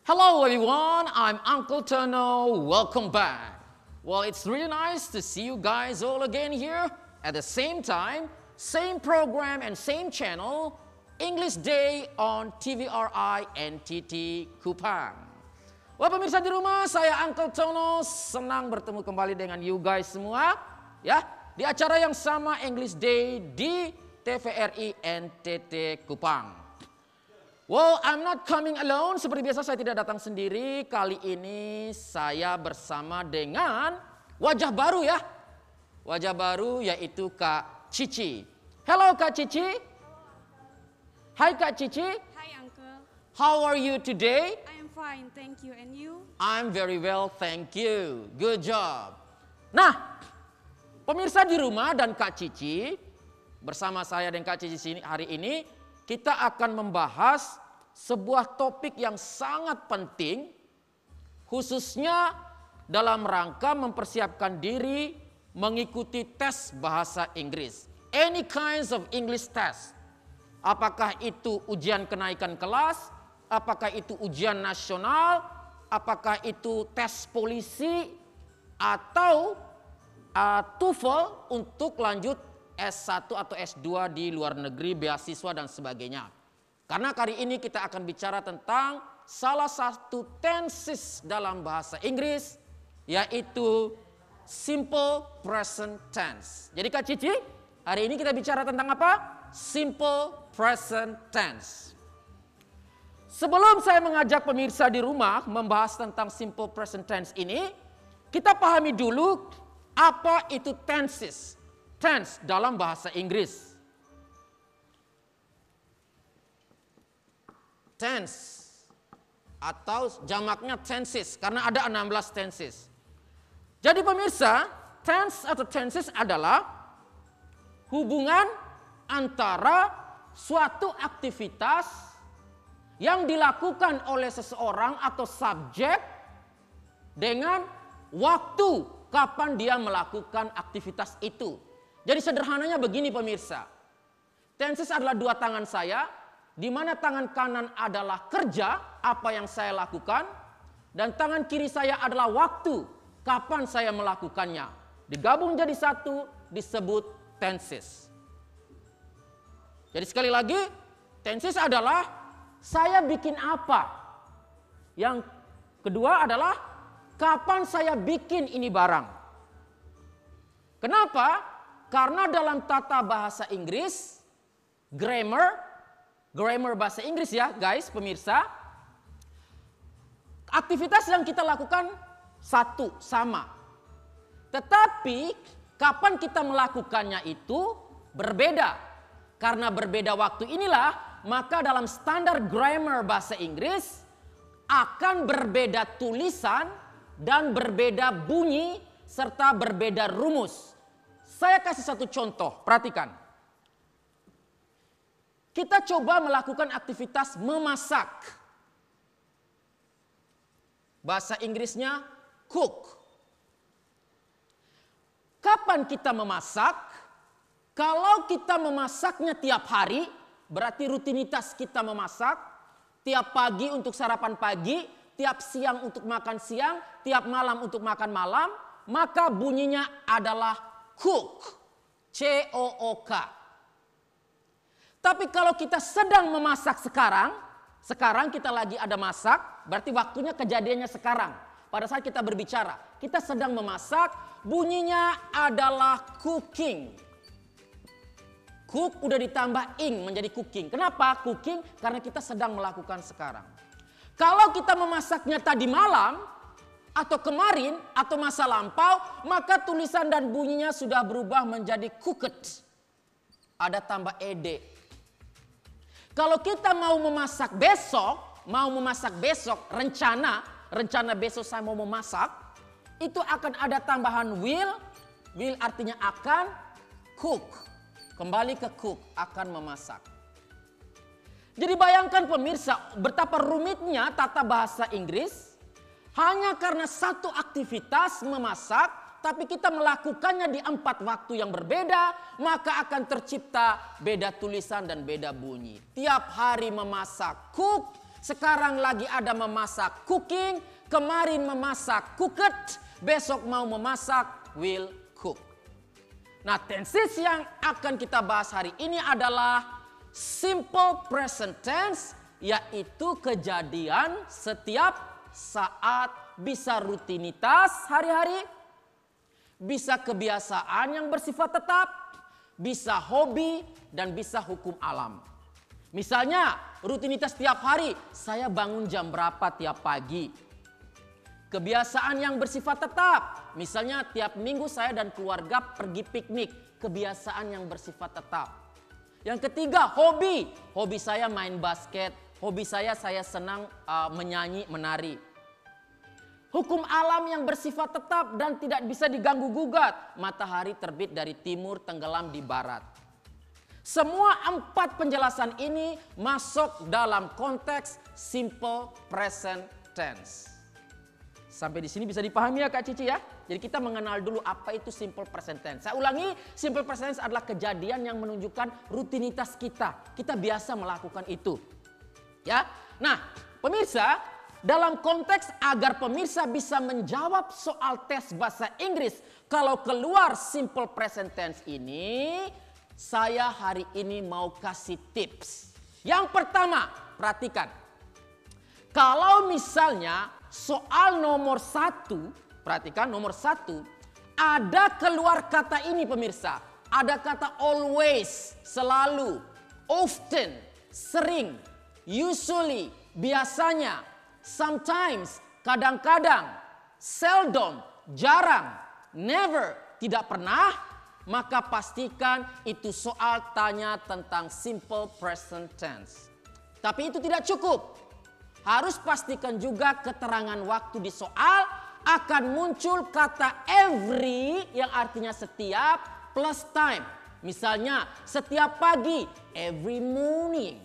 Hello everyone, I'm Uncle Tono. Welcome back. Well, it's really nice to see you guys all again here at the same time, same program and same channel, English Day on TVRI NTT Kupang. Wah, pemirsa di rumah, saya Uncle Tono senang bertemu kembali dengan you guys semua ya di acara yang sama English Day di TVRI NTT Kupang. Well, I'm not coming alone. Seperti biasa saya tidak datang sendiri. Kali ini saya bersama dengan wajah baru ya. Wajah baru yaitu Kak Cici. Hello Kak Cici. Hai Kak Cici. Hi Uncle. How are you today? I am fine, thank you. And you? I'm very well, thank you. Good job. Nah, pemirsa di rumah dan Kak Cici, bersama saya dan Kak Cici hari ini, kita akan membahas sebuah topik yang sangat penting, khususnya dalam rangka mempersiapkan diri mengikuti tes bahasa Inggris. Any kinds of English test. Apakah itu ujian kenaikan kelas, apakah itu ujian nasional, apakah itu tes polisi, atau TOEFL untuk lanjut S1 atau S2 di luar negeri, beasiswa dan sebagainya. Karena kali ini kita akan bicara tentang salah satu tenses dalam bahasa Inggris, yaitu simple present tense. Jadi Kak Cici, hari ini kita bicara tentang apa? Simple present tense. Sebelum saya mengajak pemirsa di rumah membahas tentang simple present tense ini, kita pahami dulu apa itu tenses. Tense dalam bahasa Inggris. Tense atau jamaknya tenses karena ada 16 tenses. Jadi pemirsa, tense atau tenses adalah hubungan antara suatu aktivitas yang dilakukan oleh seseorang atau subjek dengan waktu kapan dia melakukan aktivitas itu. Jadi sederhananya begini pemirsa. Tenses adalah dua tangan saya, di mana tangan kanan adalah kerja, apa yang saya lakukan, dan tangan kiri saya adalah waktu, kapan saya melakukannya. Digabung jadi satu, disebut tenses. Jadi sekali lagi, tenses adalah saya bikin apa. Yang kedua adalah kapan saya bikin ini barang. Kenapa? Karena dalam tata bahasa Inggris, grammar bahasa Inggris ya guys, pemirsa, aktivitas yang kita lakukan satu, sama. Tetapi kapan kita melakukannya itu berbeda. Karena berbeda waktu inilah, maka dalam standar grammar bahasa Inggris akan berbeda tulisan dan berbeda bunyi serta berbeda rumus. Saya kasih satu contoh, perhatikan. Kita coba melakukan aktivitas memasak. Bahasa Inggrisnya cook. Kapan kita memasak? Kalau kita memasaknya tiap hari, berarti rutinitas kita memasak. Tiap pagi untuk sarapan pagi, tiap siang untuk makan siang, tiap malam untuk makan malam, maka bunyinya adalah cook, C-O-O-K. Tapi kalau kita sedang memasak sekarang kita lagi ada masak, berarti waktunya kejadiannya sekarang. Pada saat kita berbicara, kita sedang memasak, bunyinya adalah cooking. Cook udah ditambah ing menjadi cooking. Kenapa cooking? Karena kita sedang melakukan sekarang. Kalau kita memasaknya tadi malam, atau kemarin, atau masa lampau, maka tulisan dan bunyinya sudah berubah menjadi cooked. Ada tambah ed. Kalau kita mau memasak besok, rencana besok saya mau memasak, itu akan ada tambahan will artinya akan, cook. Kembali ke cook, akan memasak. Jadi bayangkan pemirsa, betapa rumitnya tata bahasa Inggris. Hanya karena satu aktivitas memasak, tapi kita melakukannya di 4 waktu yang berbeda, maka akan tercipta beda tulisan dan beda bunyi. Tiap hari memasak, cook, sekarang lagi ada memasak cooking, kemarin memasak cooked, besok mau memasak will cook. Nah, tenses yang akan kita bahas hari ini adalah simple present tense, yaitu kejadian setiap saat, bisa rutinitas hari-hari, bisa kebiasaan yang bersifat tetap, bisa hobi, dan bisa hukum alam. Misalnya rutinitas tiap hari, saya bangun jam berapa tiap pagi. Kebiasaan yang bersifat tetap, misalnya tiap minggu saya dan keluarga pergi piknik, kebiasaan yang bersifat tetap. Yang ketiga, hobi. Hobi saya main basket, hobi saya senang menyanyi, menari. Hukum alam yang bersifat tetap dan tidak bisa diganggu gugat. Matahari terbit dari timur, tenggelam di barat. Semua 4 penjelasan ini masuk dalam konteks simple present tense. Sampai di sini bisa dipahami ya Kak Cici ya? Jadi kita mengenal dulu apa itu simple present tense. Saya ulangi, simple present tense adalah kejadian yang menunjukkan rutinitas kita. Kita biasa melakukan itu. Ya. Nah, pemirsa, dalam konteks agar pemirsa bisa menjawab soal tes bahasa Inggris kalau keluar simple present tense ini, saya hari ini mau kasih tips. Yang pertama, perhatikan. Kalau misalnya soal nomor 1, perhatikan nomor 1, ada keluar kata ini pemirsa. Ada kata always, selalu, often, sering, usually, biasanya, sometimes, kadang-kadang, seldom, jarang, never, tidak pernah, maka pastikan itu soal tanya tentang simple present tense. Tapi itu tidak cukup. Harus pastikan juga keterangan waktu di soal akan muncul kata every yang artinya setiap plus time. Misalnya setiap pagi, every morning.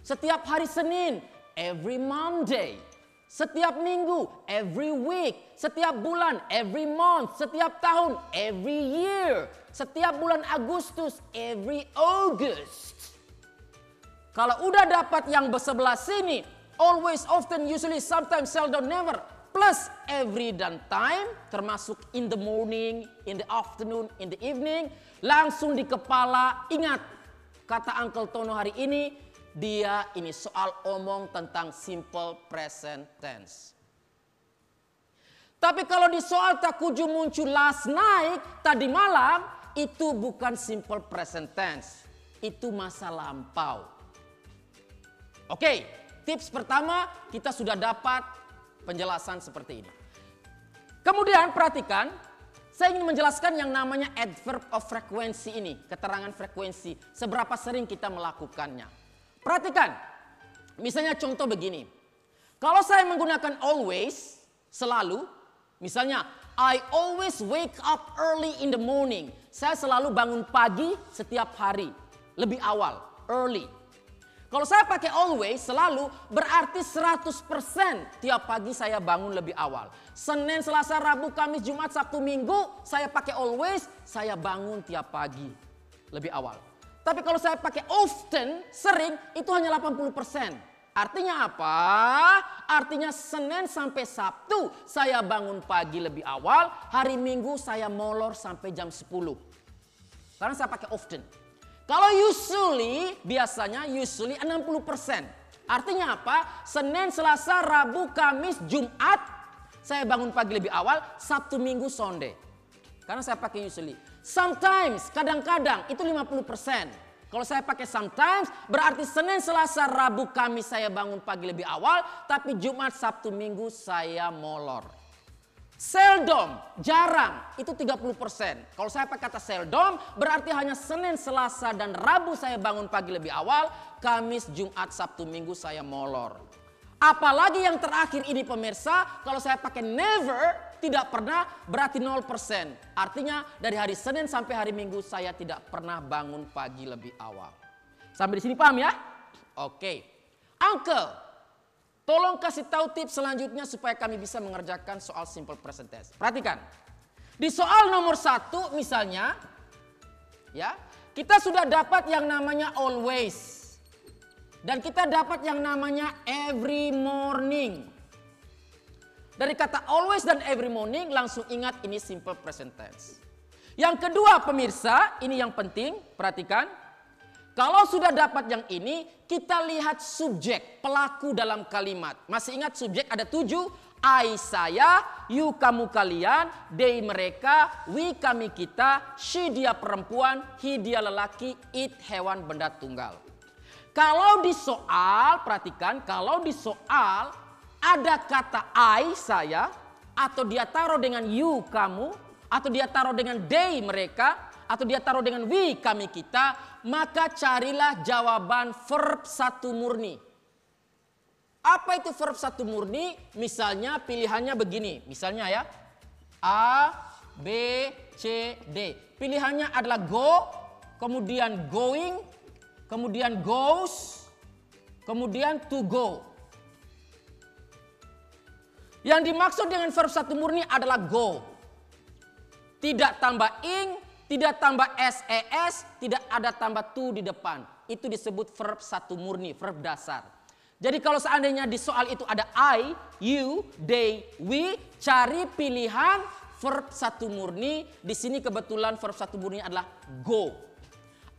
Setiap hari Senin, every Monday. Setiap minggu, every week. Setiap bulan, every month. Setiap tahun, every year. Setiap bulan Agustus, every August. Kalau udah dapat yang sebelah sini, always, often, usually, sometimes, seldom, never, plus every dan time, termasuk in the morning, in the afternoon, in the evening, langsung di kepala ingat kata Uncle Tono hari ini, dia ini soal omong tentang simple present tense. Tapi kalau di soal takuju muncul last night, tadi malam, itu bukan simple present tense. Itu masa lampau. Oke, tips pertama kita sudah dapat penjelasan seperti ini. Kemudian perhatikan, saya ingin menjelaskan yang namanya adverb of frequency ini. Keterangan frekuensi, seberapa sering kita melakukannya. Perhatikan, misalnya contoh begini. Kalau saya menggunakan always, selalu, misalnya I always wake up early in the morning. Saya selalu bangun pagi setiap hari, lebih awal, early. Kalau saya pakai always, selalu, berarti 100% tiap pagi saya bangun lebih awal. Senin, Selasa, Rabu, Kamis, Jumat, Sabtu, Minggu, saya pakai always, saya bangun tiap pagi lebih awal. Tapi kalau saya pakai often, sering, itu hanya 80%. Artinya apa? Artinya Senin sampai Sabtu saya bangun pagi lebih awal, hari Minggu saya molor sampai jam 10. Karena saya pakai often. Kalau usually, biasanya usually 60%. Artinya apa? Senin, Selasa, Rabu, Kamis, Jumat, saya bangun pagi lebih awal, Sabtu, Minggu, Sunday. Karena saya pakai usually. Sometimes, kadang-kadang, itu 50%. Kalau saya pakai sometimes, berarti Senin, Selasa, Rabu, Kamis saya bangun pagi lebih awal, tapi Jumat, Sabtu, Minggu saya molor. Seldom, jarang, itu 30%. Kalau saya pakai kata seldom, berarti hanya Senin, Selasa, dan Rabu saya bangun pagi lebih awal, Kamis, Jumat, Sabtu, Minggu saya molor. Apalagi yang terakhir ini pemirsa, kalau saya pakai never, tidak pernah, berarti 0%. Artinya dari hari Senin sampai hari Minggu saya tidak pernah bangun pagi lebih awal. Sampai di sini paham ya? Oke. Uncle, tolong kasih tahu tips selanjutnya supaya kami bisa mengerjakan soal simple present tense. Perhatikan. Di soal nomor 1 misalnya, ya, kita sudah dapat yang namanya always. Dan kita dapat yang namanya every morning. Dari kata always dan every morning langsung ingat ini simple present tense. Yang kedua pemirsa, ini yang penting, perhatikan. Kalau sudah dapat yang ini, kita lihat subjek, pelaku dalam kalimat. Masih ingat subjek ada 7? I saya, you kamu kalian, they mereka, we kami kita, she dia perempuan, he dia lelaki, it hewan benda tunggal. Kalau di soal, perhatikan, kalau di soal ada kata I saya, atau dia taruh dengan you kamu, atau dia taruh dengan they mereka, atau dia taruh dengan we kami kita, maka carilah jawaban verb satu murni. Apa itu verb satu murni? Misalnya pilihannya begini. Misalnya ya. A, B, C, D. Pilihannya adalah go, kemudian going, kemudian goes, kemudian to go. Yang dimaksud dengan verb satu murni adalah go. Tidak tambah ing, tidak tambah ses, tidak ada tambah to di depan. Itu disebut verb satu murni, verb dasar. Jadi kalau seandainya di soal itu ada I, you, they, we, cari pilihan verb satu murni. Di sini kebetulan verb satu murni adalah go.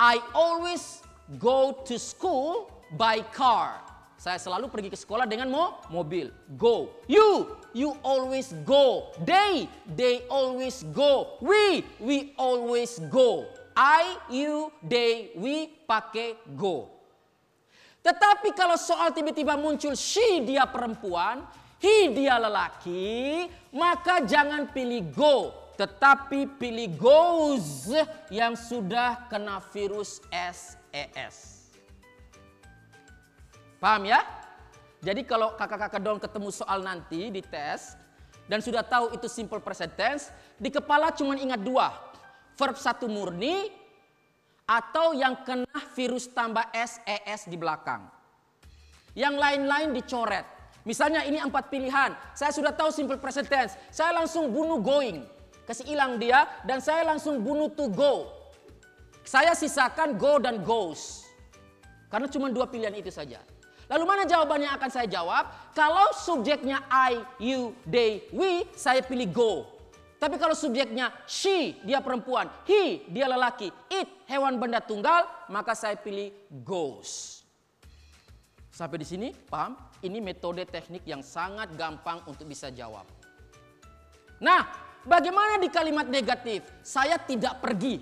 I always go to school by car. Saya selalu pergi ke sekolah dengan mobil. Go. You always go. They always go. We always go. I, you, they, we pakai go. Tetapi kalau soal tiba-tiba muncul she dia perempuan, he dia lelaki, maka jangan pilih go, tetapi pilih goes yang sudah kena virus SES. Paham ya? Jadi kalau kakak-kakak dong ketemu soal nanti di tes dan sudah tahu itu simple present tense, di kepala cuma ingat 2, verb satu murni atau yang kena virus tambah SES di belakang. Yang lain-lain dicoret. Misalnya ini 4 pilihan. Saya sudah tahu simple present tense. Saya langsung bunuh going. Kasih hilang dia dan saya langsung bunuh to go. Saya sisakan go dan goes. Karena cuma 2 pilihan itu saja. Lalu mana jawabannya akan saya jawab? Kalau subjeknya I, you, they, we, saya pilih go. Tapi kalau subjeknya she, dia perempuan, he, dia lelaki, it, hewan benda tunggal, maka saya pilih goes. Sampai di sini, paham? Ini metode teknik yang sangat gampang untuk bisa jawab. Nah, bagaimana di kalimat negatif? Saya tidak pergi.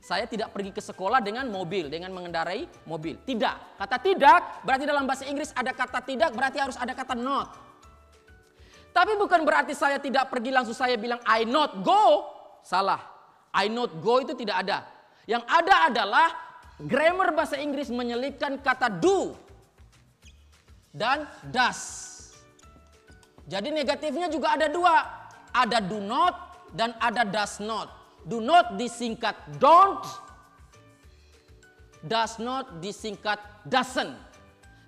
Saya tidak pergi ke sekolah dengan mobil, dengan mengendarai mobil. Tidak. Kata tidak, berarti dalam bahasa Inggris ada kata tidak, berarti harus ada kata not. Tapi bukan berarti saya tidak pergi langsung saya bilang I not go. Salah. I not go itu tidak ada. Yang ada adalah grammar bahasa Inggris menyelipkan kata do dan does. Jadi negatifnya juga ada 2. Ada do not dan ada does not. Do not disingkat don't. Does not disingkat doesn't.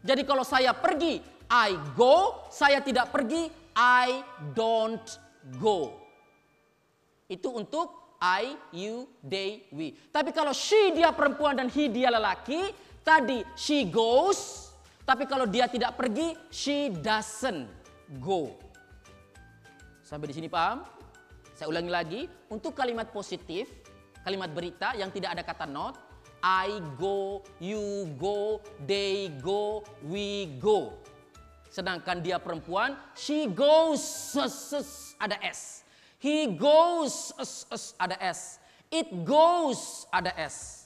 Jadi kalau saya pergi, I go. Saya tidak pergi, I don't go. Itu untuk I, you, they, we. Tapi kalau she dia perempuan dan he dia lelaki, tadi she goes. Tapi kalau dia tidak pergi, she doesn't go. Sampai di sini paham? Saya ulangi lagi, untuk kalimat positif, kalimat berita yang tidak ada kata not, I go, you go, they go, we go. Sedangkan dia perempuan, she goes, ada S. He goes, ada S. It goes, ada S.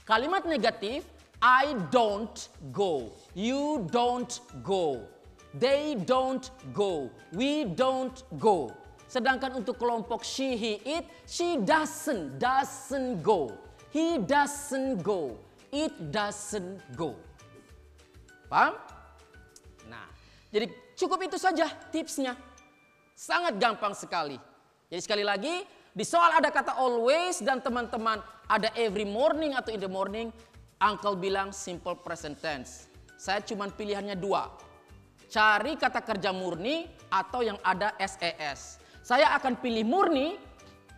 Kalimat negatif, I don't go. You don't go. They don't go. We don't go. Sedangkan untuk kelompok she, he, it, she doesn't go. He doesn't go. It doesn't go. Paham? Nah, jadi cukup itu saja tipsnya. Sangat gampang sekali. Jadi sekali lagi, di soal ada kata always dan teman-teman ada every morning atau in the morning, Uncle bilang simple present tense. Saya cuma pilihannya 2. Cari kata kerja murni atau yang ada SES. Saya akan pilih murni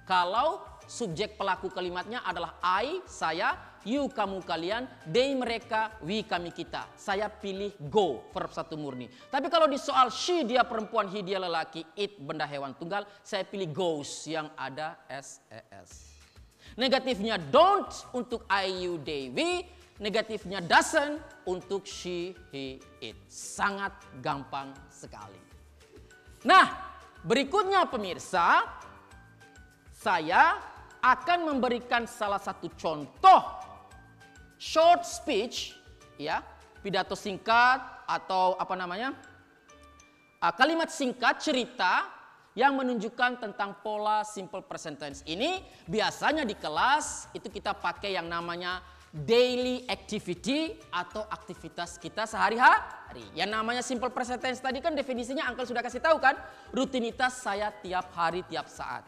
kalau subjek pelaku kalimatnya adalah I, saya, you kamu kalian, they mereka, we kami kita. Saya pilih go, verb satu murni. Tapi kalau di soal she dia perempuan, he dia lelaki, it benda hewan tunggal, saya pilih goes yang ada ses. Negatifnya don't untuk I, you, they, we. Negatifnya doesn't untuk she, he, it. Sangat gampang sekali. Nah, berikutnya pemirsa, saya akan memberikan salah satu contoh short speech, ya, pidato singkat atau kalimat singkat cerita yang menunjukkan tentang pola simple present tense ini. Biasanya di kelas itu kita pakai yang namanya daily activity atau aktivitas kita sehari-hari. Yang namanya simple present tense tadi kan definisinya Uncle sudah kasih tahu kan, rutinitas saya tiap hari tiap saat.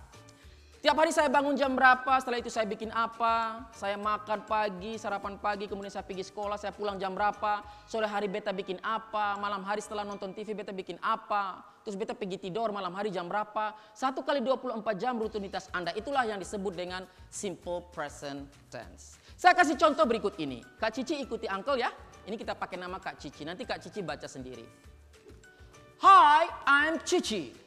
Tiap hari saya bangun jam berapa, setelah itu saya bikin apa, saya makan pagi, sarapan pagi, kemudian saya pergi sekolah, saya pulang jam berapa, sore hari beta bikin apa, malam hari setelah nonton TV beta bikin apa, terus beta pergi tidur malam hari jam berapa, 1 kali 24 jam rutinitas Anda. Itulah yang disebut dengan simple present tense. Saya kasih contoh berikut ini. Kak Cici ikuti Uncle ya. Ini kita pakai nama Kak Cici, nanti Kak Cici baca sendiri. Hi, I'm Cici.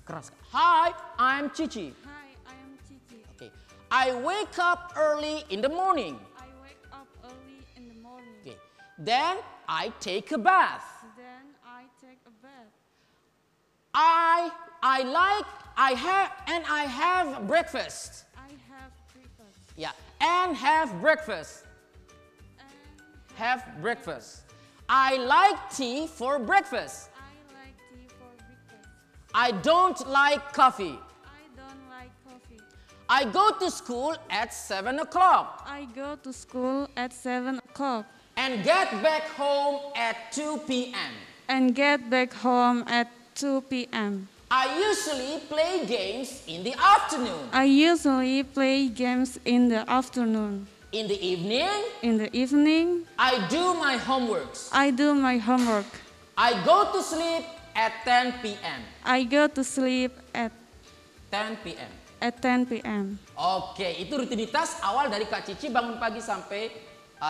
Keras. Hi, I'm Cici. Hi, I am Cici. Okay. I wake up early in the morning. I wake up early in the morning. Okay. Then I take a bath. Then I take a bath. I have breakfast. I have breakfast. Yeah, and have breakfast. And Have breakfast. I like tea for breakfast. I like tea for breakfast. I don't like coffee. I don't like coffee. I go to school at 7 o'clock I go to school at 7 o'clock and get back home at 2 p.m. and get back home at 2 p.m. I usually play games in the afternoon. I usually play games in the afternoon. In the evening, In the evening, I do my homeworks. I do my homework. I go to sleep at 10 p.m. I go to sleep at 10 p.m. 10 p.m. Oke, itu rutinitas awal dari Kak Cici bangun pagi sampai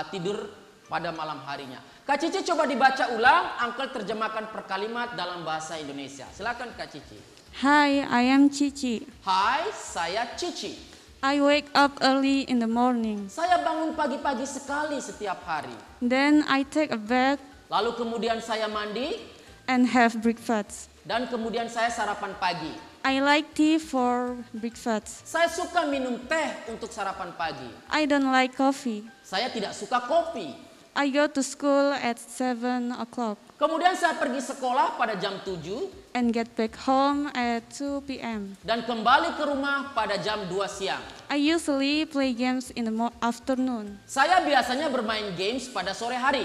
tidur pada malam harinya. Kak Cici coba dibaca ulang, Uncle terjemahkan per kalimat dalam bahasa Indonesia. Silakan Kak Cici. Hi, I am Cici. Hai, saya Cici. I wake up early in the morning. Saya bangun pagi-pagi sekali setiap hari. Then I take a bath Lalu kemudian saya mandi and have breakfast. dan kemudian saya sarapan pagi. I like tea for breakfast. Saya suka minum teh untuk sarapan pagi. I don't like coffee. Saya tidak suka kopi. I go to school at 7 o'clock Kemudian saya pergi sekolah pada jam 7 and get back home at 2 p.m. dan kembali ke rumah pada jam 2 siang. I usually play games in the afternoon. Saya biasanya bermain games pada sore hari.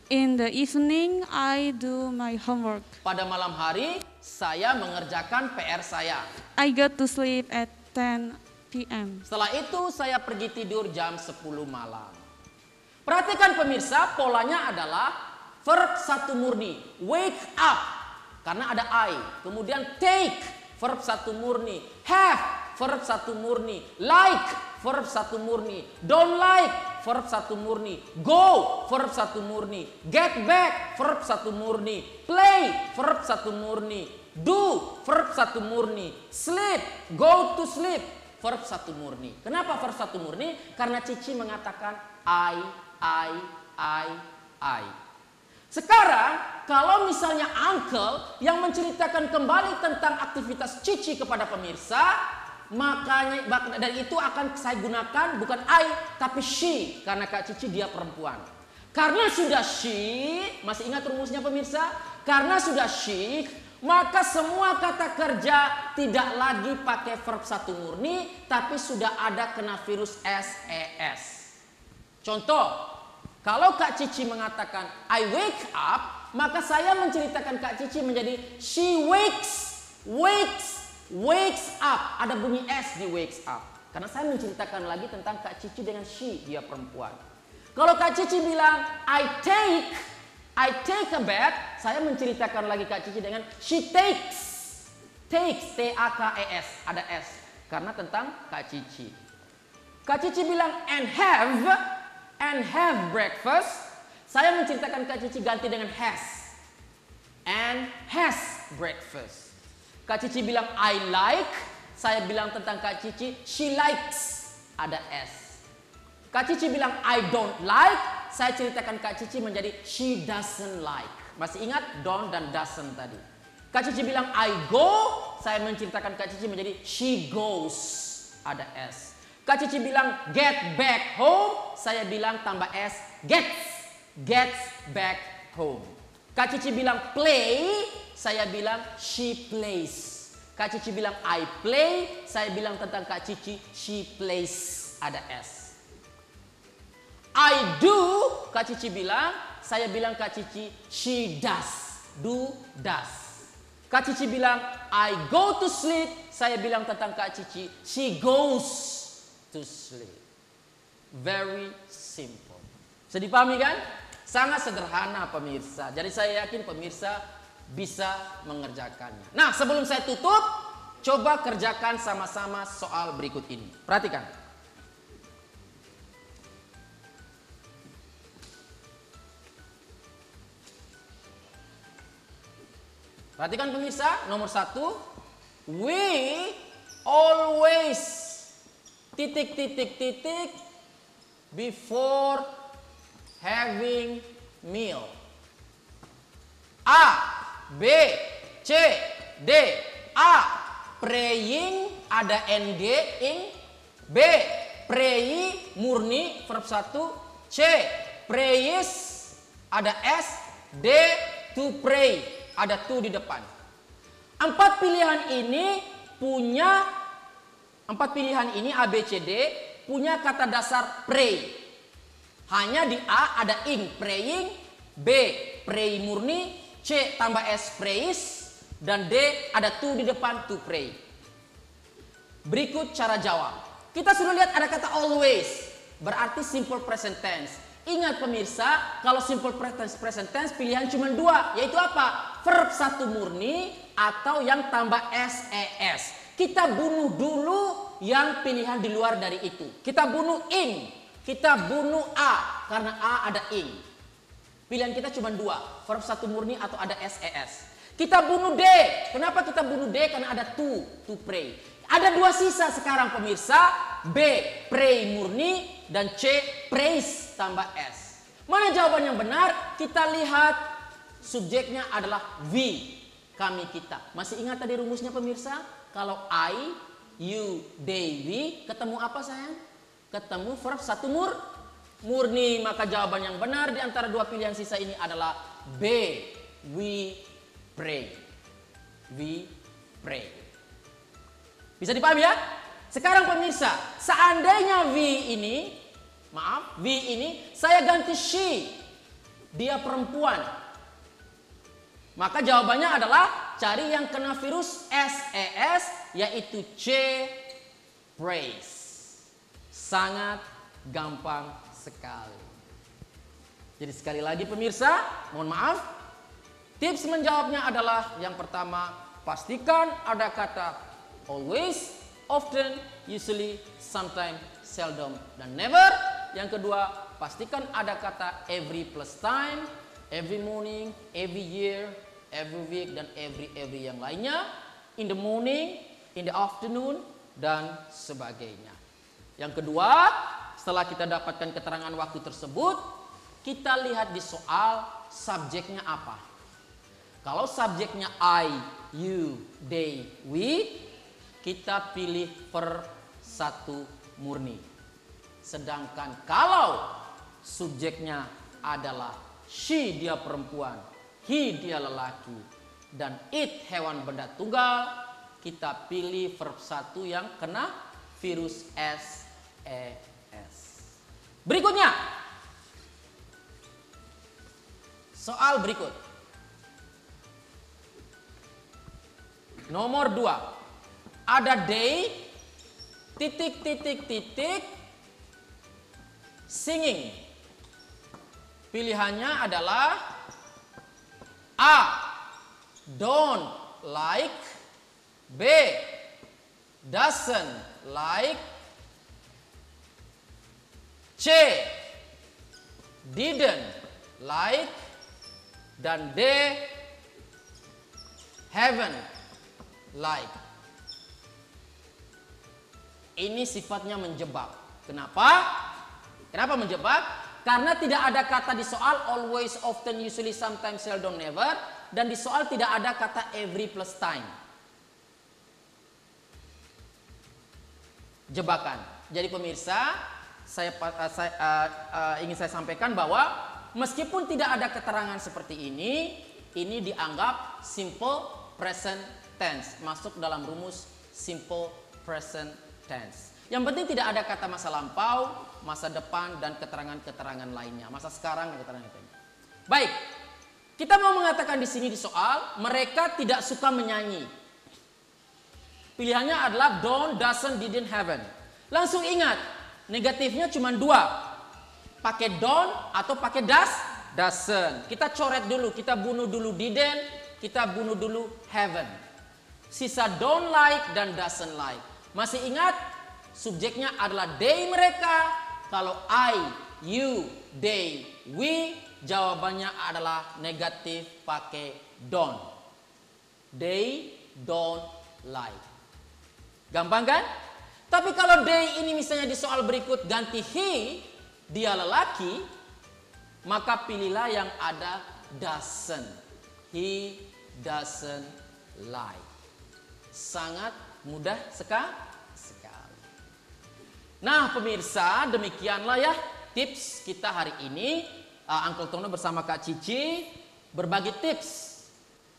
In the evening, I do my homework. Pada malam hari, saya mengerjakan PR saya. I go to sleep at 10 p.m. Setelah itu, saya pergi tidur jam 10 malam. Perhatikan pemirsa, polanya adalah verb satu murni, wake up, karena ada I. Kemudian take, verb satu murni. Have, verb satu murni. Like, verb satu murni. Don't like, verb satu murni. Go, verb satu murni. Get back, verb satu murni. Play, verb satu murni. Do, verb satu murni. Sleep, go to sleep, verb satu murni. Kenapa verb satu murni? Karena Cici mengatakan I. Sekarang kalau misalnya Uncle yang menceritakan kembali tentang aktivitas Cici kepada pemirsa, makanya dari itu akan saya gunakan bukan I tapi she, karena Kak Cici dia perempuan. Karena sudah she, masih ingat rumusnya pemirsa? Karena sudah she, maka semua kata kerja tidak lagi pakai verb satu murni, tapi sudah ada kena virus ses. Contoh, kalau Kak Cici mengatakan I wake up, maka saya menceritakan Kak Cici menjadi she wakes up. Ada bunyi S di wakes up. Karena saya menceritakan lagi tentang Kak Cici dengan she, dia perempuan. Kalau Kak Cici bilang I take a bath, saya menceritakan lagi Kak Cici dengan she takes, T-A-K-E-S, ada S. Karena tentang Kak Cici. Kak Cici bilang and have breakfast. Saya menceritakan Kak Cici ganti dengan has. And has breakfast. Kak Cici bilang I like. Saya bilang tentang Kak Cici, she likes. Ada S. Kak Cici bilang I don't like. Saya ceritakan Kak Cici menjadi she doesn't like. Masih ingat don't dan doesn't tadi. Kak Cici bilang I go. Saya menceritakan Kak Cici menjadi she goes. Ada S. Kak Cici bilang get back home. Saya bilang tambah S, gets back home. Kak Cici bilang play. Saya bilang she plays. Kak Cici bilang I play. Saya bilang tentang Kak Cici she plays. Ada S. I do. Kak Cici bilang. Saya bilang Kak Cici she does. Does. Kak Cici bilang I go to sleep. Saya bilang tentang Kak Cici she goes to sleep. Very simple. Bisa dipahami kan? Sangat sederhana pemirsa. Jadi saya yakin pemirsa bisa mengerjakannya. Nah, sebelum saya tutup, coba kerjakan sama-sama soal berikut ini. Perhatikan. Perhatikan pemirsa, nomor 1. We always before having meal. A, B, C, D. A, praying, ada NG, ing. B, pray, murni, verb 1. C, prays, ada S. D, to pray, ada to di depan. Empat pilihan ini A, B, C, D punya kata dasar pray. Hanya di A ada ing, praying. B, pray murni. C, tambah S, prays. Dan D, ada to di depan, to pray. Berikut cara jawab. Kita sudah lihat ada kata always. Berarti simple present tense. Ingat pemirsa, kalau simple present tense pilihan cuma 2. Yaitu apa? Verb 1 murni atau yang tambah SES. Kita bunuh dulu yang pilihan di luar dari itu. Kita bunuh ing. Kita bunuh A. Karena A ada ing. Pilihan kita cuma 2. Verb 1 murni atau ada SES. Kita bunuh D. Kenapa kita bunuh D? Karena ada to pray. Ada 2 sisa sekarang pemirsa. B, pray murni. Dan C, praise tambah S. Mana jawaban yang benar? Kita lihat subjeknya adalah we. Kami kita. Masih ingat tadi rumusnya pemirsa? Kalau I, you, they, we, ketemu apa sayang? Ketemu verb 1 murni. Maka jawaban yang benar di antara 2 pilihan sisa ini adalah B, we pray. We pray. Bisa dipahami ya? Sekarang pemirsa, seandainya we ini saya ganti she. Dia perempuan. Maka jawabannya adalah cari yang kena virus SES, yaitu C, praise. Sangat gampang sekali. Jadi sekali lagi pemirsa, mohon maaf. Tips menjawabnya adalah yang pertama, pastikan ada kata always, often, usually, sometimes, seldom, dan never. Yang kedua, pastikan ada kata every plus time, every morning, every year, every week, dan every yang lainnya. In the morning, in the afternoon, dan sebagainya. Yang kedua, setelah kita dapatkan keterangan waktu tersebut, kita lihat di soal subjeknya apa. Kalau subjeknya I, you, they, we, kita pilih per 1 murni. Sedangkan kalau subjeknya adalah she, dia perempuan, he, dia lelaki, dan it, hewan benda tunggal, kita pilih verb 1 yang kena virus SES. Berikutnya, soal berikut. Nomor 2. Ada day, singing. Pilihannya adalah A, don't like. B, doesn't like. C. Didn't like. Dan D. Haven't like. Ini sifatnya menjebak. Kenapa? Kenapa menjebak? Karena tidak ada kata di soal always, often, usually, sometimes, seldom, never. Dan di soal tidak ada kata every plus time. Jebakan. Jadi pemirsa, ingin saya sampaikan bahwa meskipun tidak ada keterangan seperti ini dianggap simple present tense. Masuk dalam rumus simple present tense. Yang penting tidak ada kata masa lampau, masa depan, dan keterangan-keterangan lainnya. Masa sekarang dan keterangan lainnya. Baik, kita mau mengatakan di sini di soal, mereka tidak suka menyanyi. Pilihannya adalah don't, doesn't, didn't, haven't. Langsung ingat, negatifnya cuma dua. Pakai don't atau pakai doesn't. Kita coret dulu, kita bunuh dulu didn't, kita bunuh dulu haven't. Sisa don't like dan doesn't like. Masih ingat? Subjeknya adalah they mereka. Kalau I, you, they, we, jawabannya adalah negatif pakai don't. They don't like. Gampang kan? Tapi kalau they ini misalnya di soal berikut ganti he, dia lelaki, maka pilihlah yang ada doesn't. He doesn't like. Sangat mudah sekali. Nah pemirsa, demikianlah ya tips kita hari ini. Uncle Tono bersama Kak Cici berbagi tips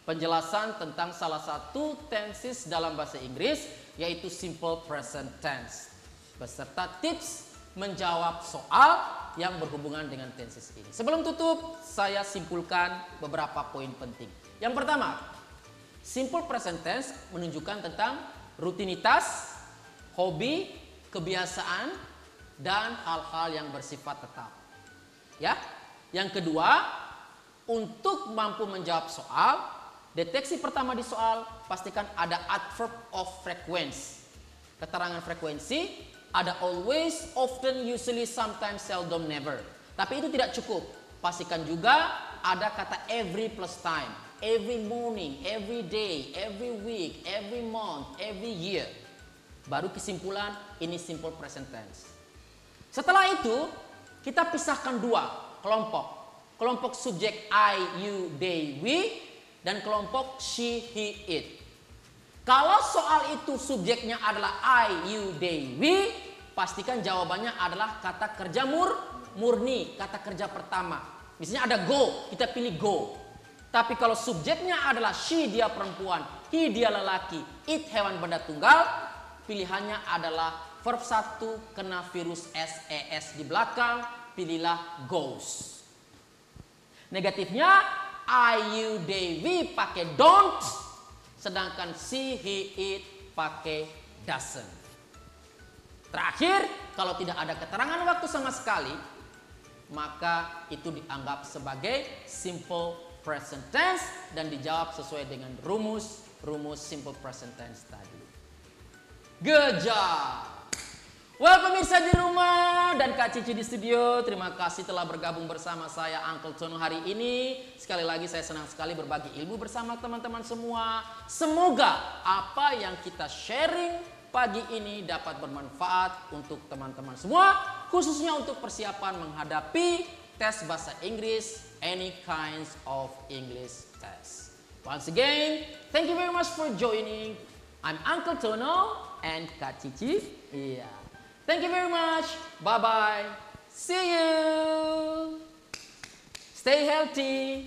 penjelasan tentang salah satu tenses dalam bahasa Inggris, yaitu simple present tense, beserta tips menjawab soal yang berhubungan dengan tenses ini. Sebelum tutup, saya simpulkan beberapa poin penting. Yang pertama, simple present tense menunjukkan tentang rutinitas, hobi, kebiasaan, dan hal-hal yang bersifat tetap. Ya. Yang kedua, untuk mampu menjawab soal, deteksi pertama di soal, pastikan ada adverb of frequency. Keterangan frekuensi, ada always, often, usually, sometimes, seldom, never. Tapi itu tidak cukup. Pastikan juga ada kata every plus time. Every morning, every day, every week, every month, every year. Baru kesimpulan, ini simple present tense. Setelah itu, kita pisahkan dua kelompok. Kelompok subjek I, you, they, we, dan kelompok she, he, it. Kalau soal itu subjeknya adalah I, you, they, we, pastikan jawabannya adalah kata kerja murni, kata kerja pertama. Misalnya ada go, kita pilih go. Tapi kalau subjeknya adalah she, dia perempuan, he, dia lelaki, it, hewan benda tunggal, pilihannya adalah verb 1 kena virus SES di belakang, pilihlah goes. Negatifnya I, you, they, we pakai don't, sedangkan she, he, it pakai doesn't. Terakhir, kalau tidak ada keterangan waktu sama sekali, maka itu dianggap sebagai simple present tense dan dijawab sesuai dengan rumus simple present tense tadi. Good job. Well pemirsa di rumah dan Kak Cici di studio, terima kasih telah bergabung bersama saya Uncle Tono hari ini. Sekali lagi saya senang sekali berbagi ilmu bersama teman-teman semua. Semoga apa yang kita sharing pagi ini dapat bermanfaat untuk teman-teman semua, khususnya untuk persiapan menghadapi tes bahasa Inggris, any kinds of English test. Once again, thank you very much for joining. I'm Uncle Tono and Kak Cici. Yeah. Thank you very much. Bye-bye. See you. Stay healthy.